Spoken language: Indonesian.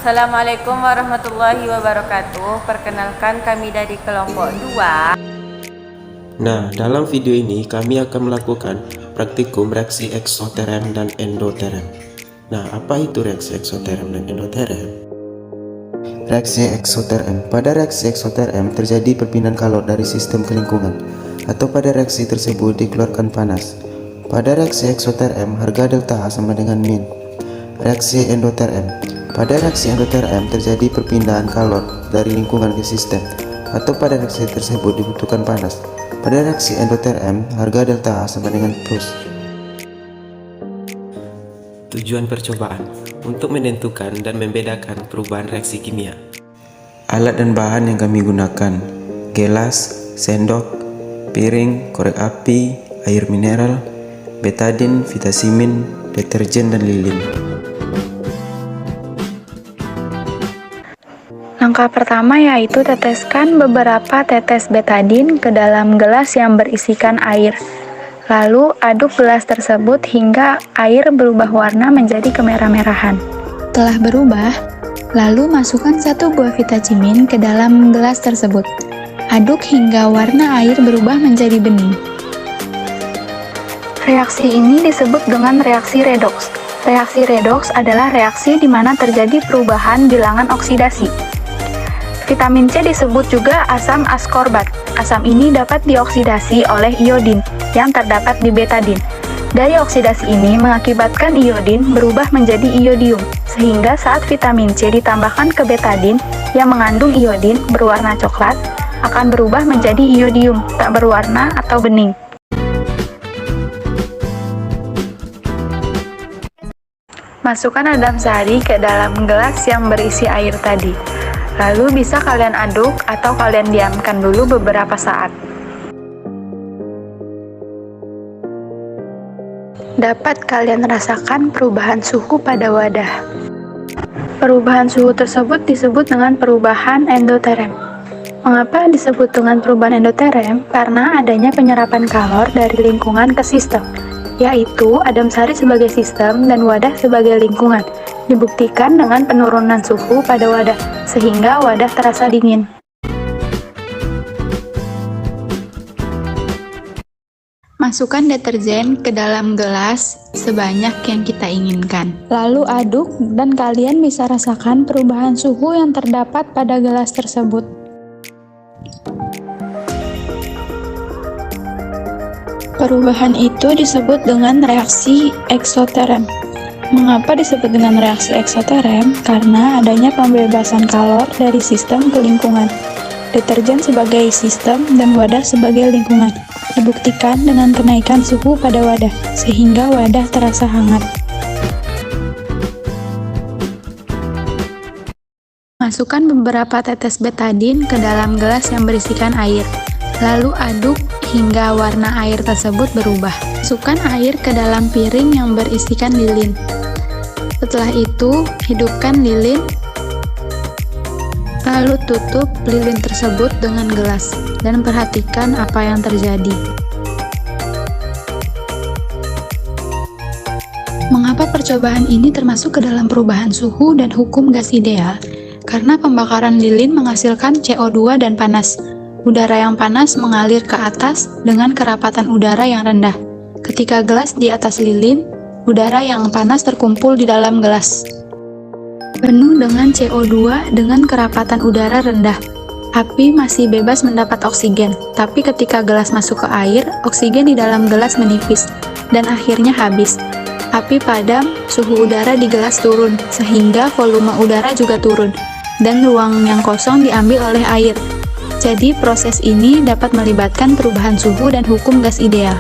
Assalamualaikum warahmatullahi wabarakatuh. Perkenalkan, kami dari kelompok 2. Nah, dalam video ini kami akan melakukan praktikum reaksi eksoterem dan endoterem. Nah, apa itu reaksi eksoterem dan endoterem? Reaksi eksoterem. Pada reaksi eksoterem terjadi perpindahan kalor dari sistem ke lingkungan, atau pada reaksi tersebut dikeluarkan panas. Pada reaksi eksoterem, harga delta H sama dengan min. Reaksi endoterem. Pada reaksi endoterem terjadi perpindahan kalor dari lingkungan ke sistem, atau pada reaksi tersebut dibutuhkan panas. Pada reaksi endoterem, harga delta H sama dengan plus. Tujuan percobaan untuk menentukan dan membedakan perubahan reaksi kimia. Alat dan bahan yang kami gunakan: gelas, sendok, piring, korek api, air mineral, betadin, vitamin, deterjen, dan lilin. Langkah pertama yaitu teteskan beberapa tetes betadin ke dalam gelas yang berisikan air. Lalu aduk gelas tersebut hingga air berubah warna menjadi kemerah-merahan. Setelah berubah, lalu masukkan 1 buah vitamin ke dalam gelas tersebut. Aduk hingga warna air berubah menjadi bening. Reaksi ini disebut dengan reaksi redoks. Reaksi redoks adalah reaksi di mana terjadi perubahan bilangan oksidasi. Vitamin C disebut juga asam askorbat. Asam ini dapat dioksidasi oleh iodin yang terdapat di betadin. Dari oksidasi ini mengakibatkan iodin berubah menjadi iodium, sehingga saat vitamin C ditambahkan ke betadin yang mengandung iodin berwarna coklat, akan berubah menjadi iodium, tak berwarna atau bening. Masukkan adam sari ke dalam gelas yang berisi air tadi. Lalu bisa kalian aduk atau kalian diamkan dulu beberapa saat. Dapat kalian rasakan perubahan suhu pada wadah. Perubahan suhu tersebut disebut dengan perubahan endoterem. Mengapa disebut dengan perubahan endoterem? Karena adanya penyerapan kalor dari lingkungan ke sistem, yaitu adam sari sebagai sistem dan wadah sebagai lingkungan. Dibuktikan dengan penurunan suhu pada wadah, sehingga wadah terasa dingin. Masukkan deterjen ke dalam gelas sebanyak yang kita inginkan. Lalu aduk dan kalian bisa rasakan perubahan suhu yang terdapat pada gelas tersebut. Perubahan itu disebut dengan reaksi eksoterem. Mengapa disebut dengan reaksi eksoterem? Karena adanya pembebasan kalor dari sistem ke lingkungan. Deterjen sebagai sistem dan wadah sebagai lingkungan. Dibuktikan dengan kenaikan suhu pada wadah, sehingga wadah terasa hangat. Masukkan beberapa tetes betadin ke dalam gelas yang berisikan air. Lalu aduk hingga warna air tersebut berubah. Masukkan air ke dalam piring yang berisikan lilin. Setelah itu, hidupkan lilin, lalu tutup lilin tersebut dengan gelas, dan perhatikan apa yang terjadi. Mengapa percobaan ini termasuk ke dalam perubahan suhu dan hukum gas ideal? Karena pembakaran lilin menghasilkan CO2 dan panas. Udara yang panas mengalir ke atas dengan kerapatan udara yang rendah. Ketika gelas di atas lilin, udara yang panas terkumpul di dalam gelas, penuh dengan CO2 dengan kerapatan udara rendah. Api masih bebas mendapat oksigen, tapi ketika gelas masuk ke air, oksigen di dalam gelas menipis, dan akhirnya habis. Api padam, suhu udara di gelas turun, sehingga volume udara juga turun, dan ruang yang kosong diambil oleh air. Jadi proses ini dapat melibatkan perubahan suhu dan hukum gas ideal.